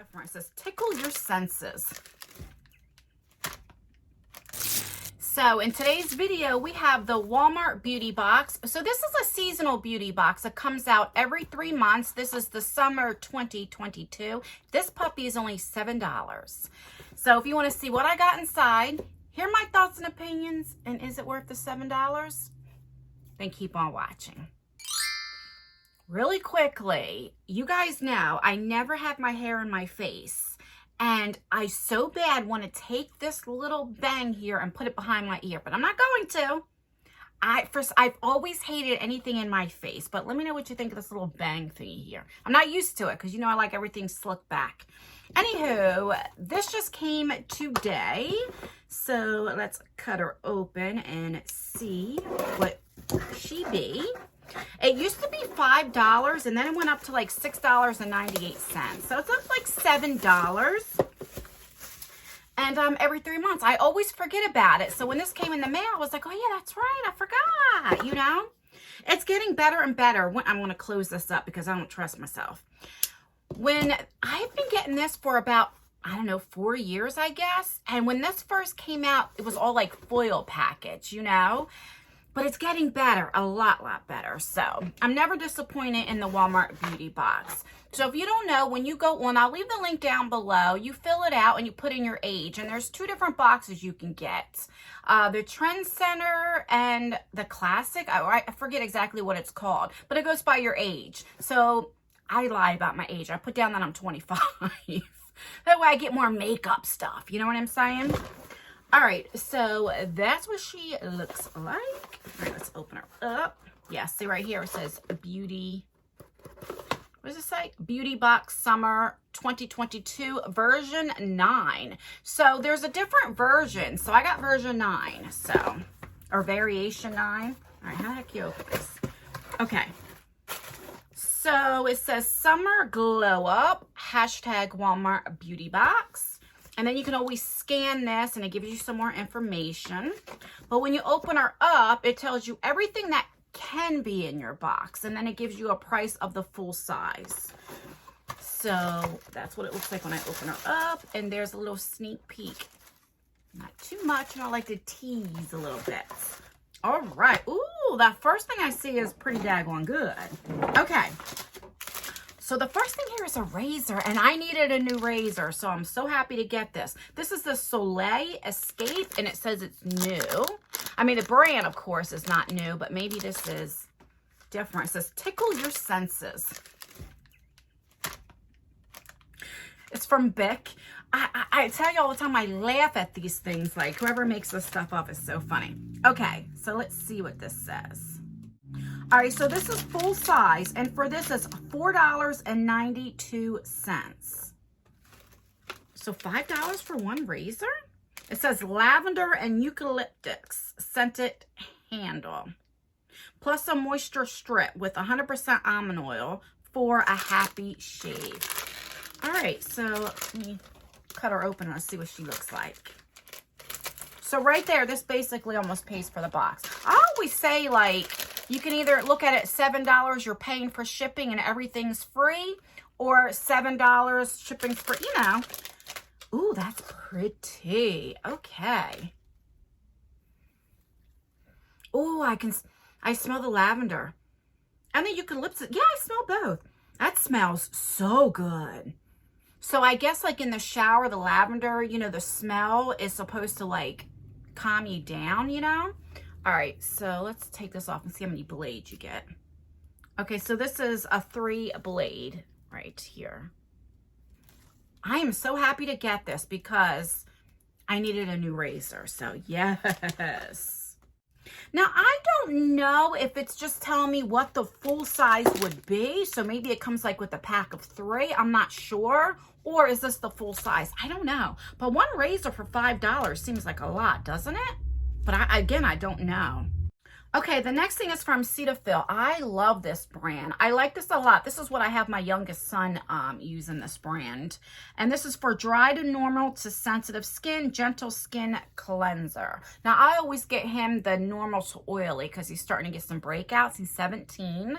different. It says tickle your senses. So in today's video, we have the Walmart beauty box. So this is a seasonal beauty box. It comes out every 3 months. This is the summer 2022. This puppy is only $7. So if you want to see what I got inside, hear my thoughts and opinions, and is it worth the $7? Then keep on watching. Really quickly, you guys know I never have my hair in my face. And I so bad want to take this little bang here and put it behind my ear, but I'm not going to. I've always hated anything in my face, but let me know what you think of this little bang thingy here. I'm not used to it because you know I like everything slicked back. Anywho, this just came today. So let's cut her open and see what she be. It used to be $5 and then it went up to like $6.98. So it's up like $7. And every 3 months, I always forget about it. So when this came in the mail, I was like, oh yeah, that's right, I forgot, you know? It's getting better and better. I'm going to close this up because I don't trust myself. When I've been getting this for about, I don't know, 4 years, I guess. And when this first came out, it was all like foil package, you know? But it's getting better, a lot better. So I'm never disappointed in the Walmart beauty box. So if you don't know, when you go on, I'll leave the link down below. You fill it out and you put in your age. And there's 2 different boxes you can get. The Trend Center and the Classic. I forget exactly what it's called. But it goes by your age. So I lie about my age. I put down that I'm 25. That way I get more makeup stuff. You know what I'm saying? All right, so that's what she looks like. All right, let's open her up. Yeah, see right here, it says beauty. What does it say? Beauty Box Summer 2022 version 9. So there's a different version. So I got version 9, so, or variation 9. All right, how the heck you open this? Okay. So it says Summer Glow Up, hashtag Walmart Beauty Box. And then you can always scan this and it gives you some more information. But when you open her up, it tells you everything that can be in your box. And then it gives you a price of the full size. So that's what it looks like when I open her up. And there's a little sneak peek. Not too much. And I like to tease a little bit. All right. Ooh, that first thing I see is pretty daggone good. Okay. So the first thing here is a razor, and I needed a new razor, so I'm so happy to get this. This is the Soleil Escape, and it says it's new. I mean, the brand, of course, is not new, but maybe this is different. It says tickle your senses. It's from Bic. I tell you all the time, I laugh at these things. Like, whoever makes this stuff up is so funny. Okay, so let's see what this says. All right, so this is full size, and for this it's $4.92. So $5 for one razor? It says lavender and eucalyptus scented handle, plus a moisture strip with 100% almond oil for a happy shave. All right, so let me cut her open and let's see what she looks like. So right there, this basically almost pays for the box. I always say, like, you can either look at it $7, you're paying for shipping and everything's free, or $7 shipping for, you know. Ooh, that's pretty. Okay. Ooh, I smell the lavender. And the eucalyptus. Yeah, I smell both. That smells so good. So I guess like in the shower, the lavender, you know, the smell is supposed to like calm you down, you know? All right, so let's take this off and see how many blades you get. Okay, so this is a 3 blade right here. I am so happy to get this because I needed a new razor, so yes. Now, I don't know if it's just telling me what the full size would be, so maybe it comes like with a pack of 3, I'm not sure. Or is this the full size? I don't know. But one razor for $5 seems like a lot, doesn't it? But again, I don't know. Okay, the next thing is from Cetaphil. I love this brand. I like this a lot. This is what I have my youngest son using, this brand. And this is for dry to normal to sensitive skin, gentle skin cleanser. Now, I always get him the normal to oily because he's starting to get some breakouts. He's 17.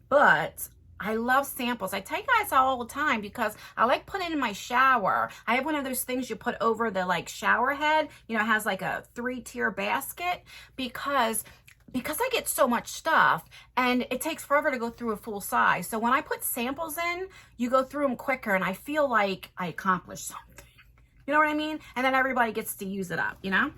But I love samples. I tell you guys all the time because I like putting it in my shower. I have one of those things you put over the like shower head. You know, it has like a 3-tier basket because I get so much stuff and it takes forever to go through a full size. So when I put samples in, you go through them quicker and I feel like I accomplished something. You know what I mean? And then everybody gets to use it up, you know?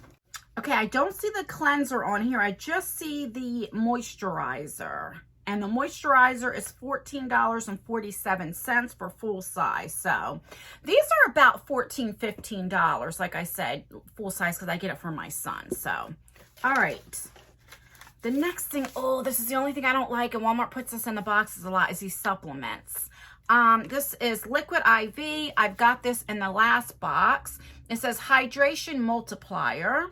Okay, I don't see the cleanser on here. I just see the moisturizer. And the moisturizer is $14.47 for full size. So these are about $14, $15, like I said, full size because I get it for my son. So, all right. The next thing, oh, this is the only thing I don't like, and Walmart puts this in the boxes a lot, is these supplements. This is Liquid IV. I've got this in the last box. It says Hydration Multiplier,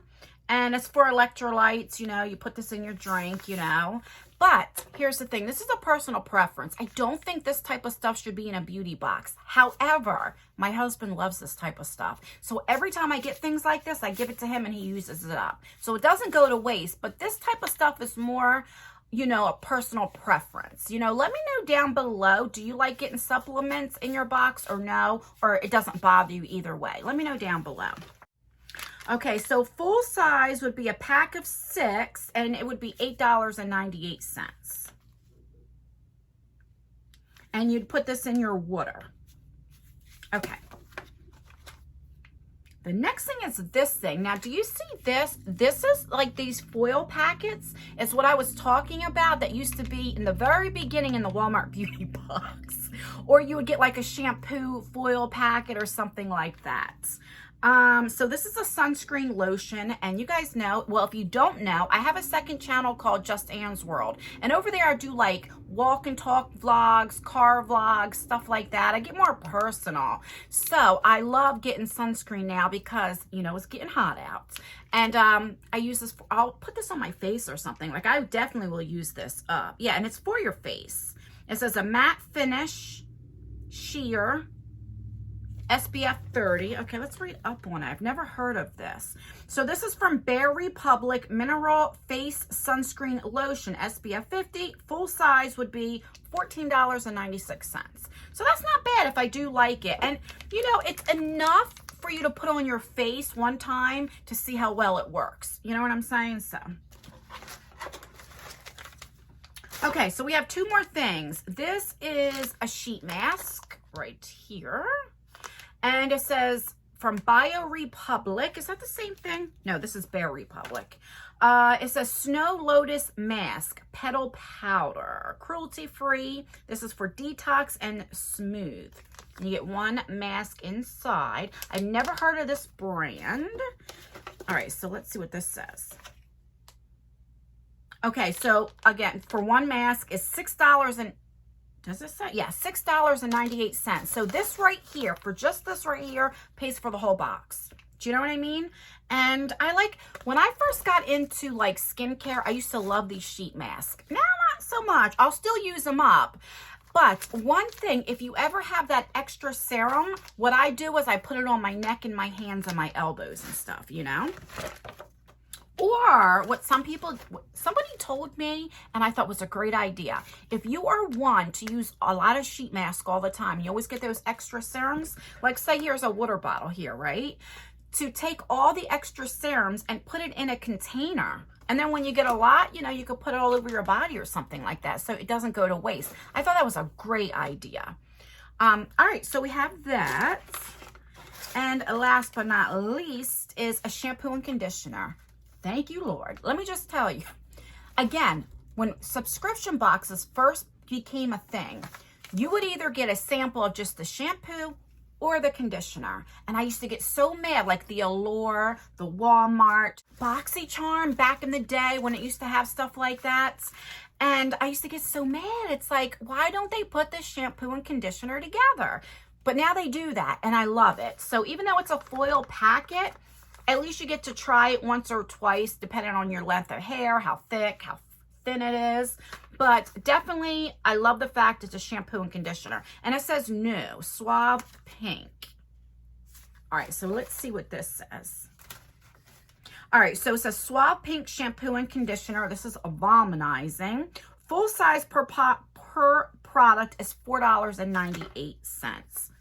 and it's for electrolytes. You know, you put this in your drink, you know. But here's the thing. This is a personal preference. I don't think this type of stuff should be in a beauty box. However, my husband loves this type of stuff. So every time I get things like this, I give it to him and he uses it up. So it doesn't go to waste. But this type of stuff is more, you know, a personal preference. You know, let me know down below. Do you like getting supplements in your box or no? Or it doesn't bother you either way? Let me know down below. Okay, so full size would be a pack of 6, and it would be $8.98. And you'd put this in your water. Okay. The next thing is this thing. Now, do you see this? This is like these foil packets. It's what I was talking about that used to be in the very beginning in the Walmart beauty box. Or you would get like a shampoo foil packet or something like that. So this is a sunscreen lotion, and you guys know, well, if you don't know, I have a second channel called Just Anne's World, and over there I do like walk and talk vlogs, car vlogs, stuff like that. I get more personal. So I love getting sunscreen now because, you know, it's getting hot out. And I use this, I'll put this on my face or something. Like, I definitely will use this up. Yeah, and it's for your face. It says a matte finish, sheer, SPF 30. Okay, let's read up on it. I've never heard of this. So this is from Bare Republic Mineral Face Sunscreen Lotion, SPF 50. Full size would be $14.96. So that's not bad if I do like it. And, you know, it's enough for you to put on your face one time to see how well it works. You know what I'm saying? So, okay, so we have 2 more things. This is a sheet mask right here. And it says from Bio Republic. Is that the same thing? No, this is Bare Republic. It says Snow Lotus Mask, Petal Powder, cruelty-free. This is for detox and smooth. And you get 1 mask inside. I've never heard of this brand. All right, so let's see what this says. Okay, so again, for 1 mask is $6 and does it say? Yeah, $6.98. So this right here, for just this right here, pays for the whole box. Do you know what I mean? And I like, when I first got into like skincare, I used to love these sheet masks. Now, not so much. I'll still use them up. But one thing, if you ever have that extra serum, what I do is I put it on my neck and my hands and my elbows and stuff, you know? Or what somebody told me, and I thought was a great idea. If you are one to use a lot of sheet mask all the time, you always get those extra serums. Like say here's a water bottle here, right? To take all the extra serums and put it in a container. And then when you get a lot, you know, you could put it all over your body or something like that so it doesn't go to waste. I thought that was a great idea. All right, so we have that. And last but not least is a shampoo and conditioner. Thank you, Lord. Let me just tell you, again, when subscription boxes first became a thing, you would either get a sample of just the shampoo or the conditioner. And I used to get so mad, like the Allure, the Walmart, BoxyCharm back in the day when it used to have stuff like that. And I used to get so mad. It's like, why don't they put the shampoo and conditioner together? But now they do that, and I love it. So even though it's a foil packet, at least you get to try it once or twice, depending on your length of hair, how thick, how thin it is. But definitely, I love the fact it's a shampoo and conditioner. And it says new, Suave Pink. All right, so let's see what this says. All right, so it says Suave Pink Shampoo and Conditioner. This is a volumizing. Full size per per product is $4.98.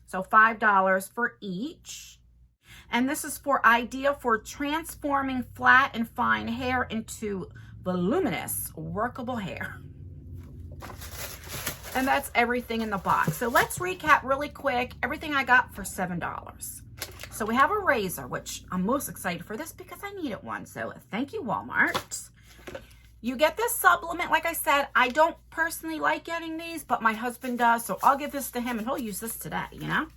So $5 for each. And this is ideal for transforming flat and fine hair into voluminous, workable hair. And that's everything in the box. So let's recap really quick everything I got for $7. So we have a razor, which I'm most excited for this because I needed one. So thank you, Walmart. You get this supplement. Like I said, I don't personally like getting these, but my husband does. So I'll give this to him and he'll use this today, you know.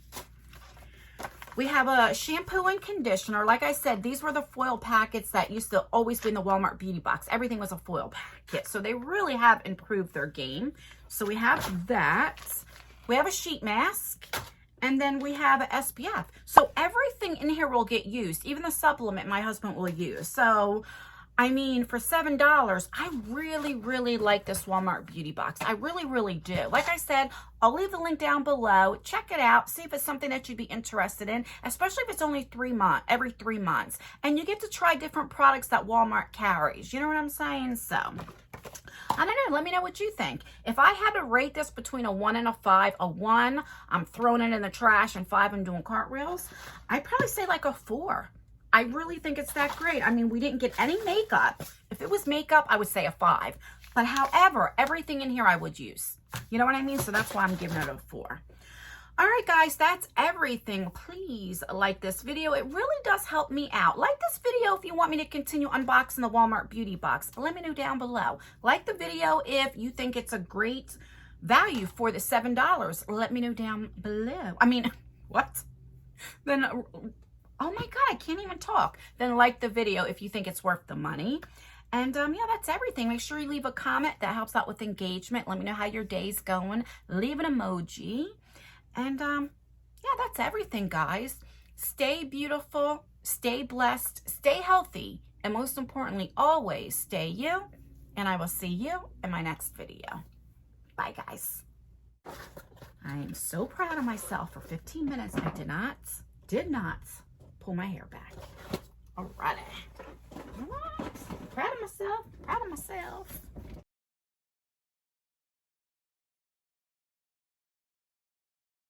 We have a shampoo and conditioner. Like I said, these were the foil packets that used to always be in the Walmart beauty box. Everything was a foil packet. So they really have improved their game. So we have that. We have a sheet mask. And then we have a SPF. So everything in here will get used. Even the supplement my husband will use. So, I mean, for $7, I really, really like this Walmart beauty box. I really, really do. Like I said, I'll leave the link down below. Check it out. See if it's something that you'd be interested in, especially if it's only every 3 months. And you get to try different products that Walmart carries. You know what I'm saying? So, I don't know. Let me know what you think. If I had to rate this between a 1 and a 5, a 1, I'm throwing it in the trash, and 5, I'm doing cartwheels, I'd probably say like a 4. I really think it's that great. I mean, we didn't get any makeup. If it was makeup, I would say a 5. But however, everything in here I would use. You know what I mean? So that's why I'm giving it a 4. All right, guys, that's everything. Please like this video. It really does help me out. Like this video if you want me to continue unboxing the Walmart beauty box. Let me know down below. Like the video if you think it's a great value for the $7. Let me know down below. I mean, what? Then... oh my God, I can't even talk. Then like the video if you think it's worth the money. And yeah, that's everything. Make sure you leave a comment. That helps out with engagement. Let me know how your day's going. Leave an emoji. And yeah, that's everything, guys. Stay beautiful, stay blessed, stay healthy, and most importantly, always stay you. And I will see you in my next video. Bye, guys. I am so proud of myself. For 15 minutes, I did not pull my hair back. Alrighty.